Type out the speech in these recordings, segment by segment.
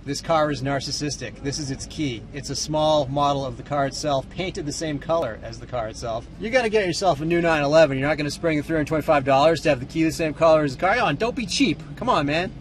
This car is narcissistic. This is its key. It's a small model of the car itself, painted the same color as the car itself. You got to get yourself a new 911. You're not going to spring the $325 to have the key the same color as the car. Come on, don't be cheap. Come on, man.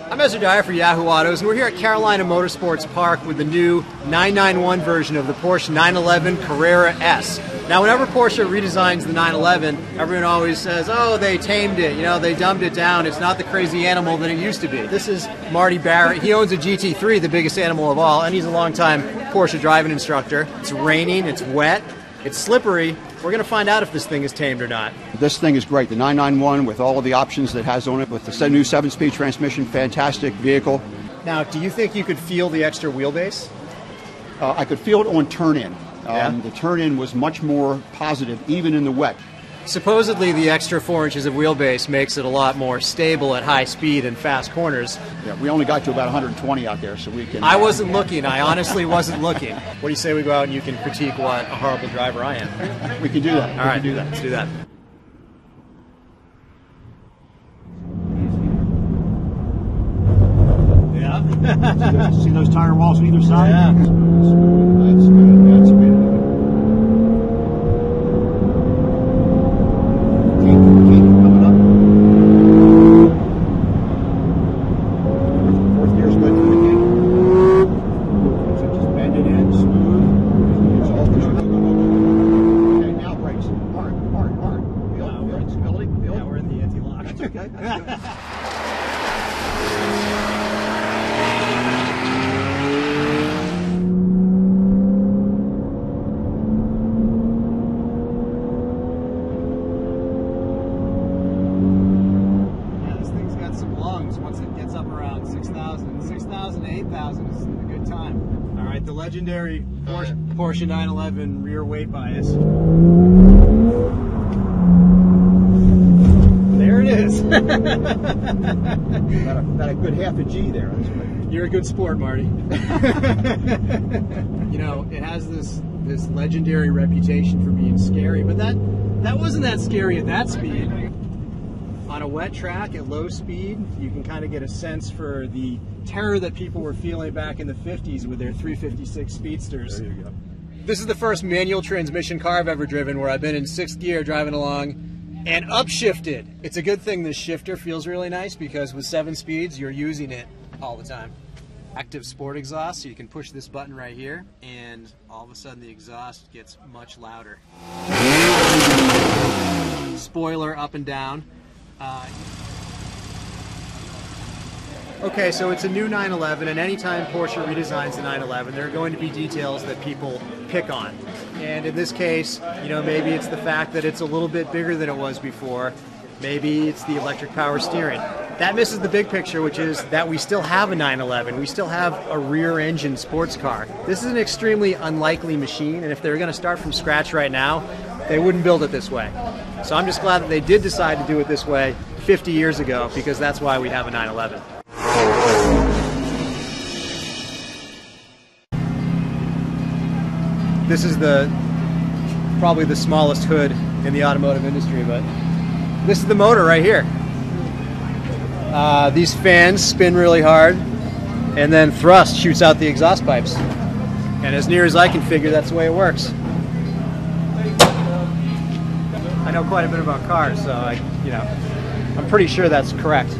I'm Ezra Dyer for Yahoo Autos, and we're here at Carolina Motorsports Park with the new 991 version of the Porsche 911 Carrera S. Now, whenever Porsche redesigns the 911, everyone always says, oh, they tamed it, you know, they dumbed it down, it's not the crazy animal that it used to be. This is Marty Barrett. He owns a GT3, the biggest animal of all, and he's a longtime Porsche driving instructor. It's raining, it's wet, it's slippery. We're going to find out if this thing is tamed or not. This thing is great. The 991 with all of the options that it has on it, with the new 7-speed transmission, fantastic vehicle. Now, do you think you could feel the extra wheelbase? I could feel it on turn-in. Yeah? The turn-in was much more positive, even in the wet. Supposedly, the extra 4 inches of wheelbase makes it a lot more stable at high speed and fast corners. Yeah, we only got to about 120 out there, so we can... I wasn't looking. I honestly wasn't looking. What do you say we go out and you can critique what a horrible driver I am? We can do that. All right, do that. Let's do that. Yeah. See those tire walls on either side? Yeah. That's good. That's good. Coming up. Fourth gear's good to begin. So just bend it in, smooth. It's all good. Okay, now brakes. Hard. Feel it. Stability. Feel it. Yeah, we're in the anti-lock. That's okay. That's good. to 8,000 is a good time. All right, the legendary Porsche 911 rear weight bias. There it is. About a good half a G there. You're a good sport, Marty. You know, it has this legendary reputation for being scary, but that wasn't that scary at that speed. On a wet track at low speed, you can kind of get a sense for the terror that people were feeling back in the 50s with their 356 Speedsters. There you go. This is the first manual transmission car I've ever driven where I've been in 6th gear driving along and upshifted. It's a good thing this shifter feels really nice because with 7 speeds, you're using it all the time. Active sport exhaust, so you can push this button right here and all of a sudden the exhaust gets much louder. Spoiler up and down. Okay, so it's a new 911, and anytime Porsche redesigns the 911, there are going to be details that people pick on. And in this case, you know, maybe it's the fact that it's a little bit bigger than it was before. Maybe it's the electric power steering. That misses the big picture, which is that we still have a 911. We still have a rear-engine sports car. This is an extremely unlikely machine, and if they were going to start from scratch right now, they wouldn't build it this way. So I'm just glad that they did decide to do it this way 50 years ago, because that's why we have a 911. This is probably the smallest hood in the automotive industry, but this is the motor right here. These fans spin really hard, and then thrust shoots out the exhaust pipes. And as near as I can figure, that's the way it works. I know quite a bit about cars, so I'm pretty sure that's correct.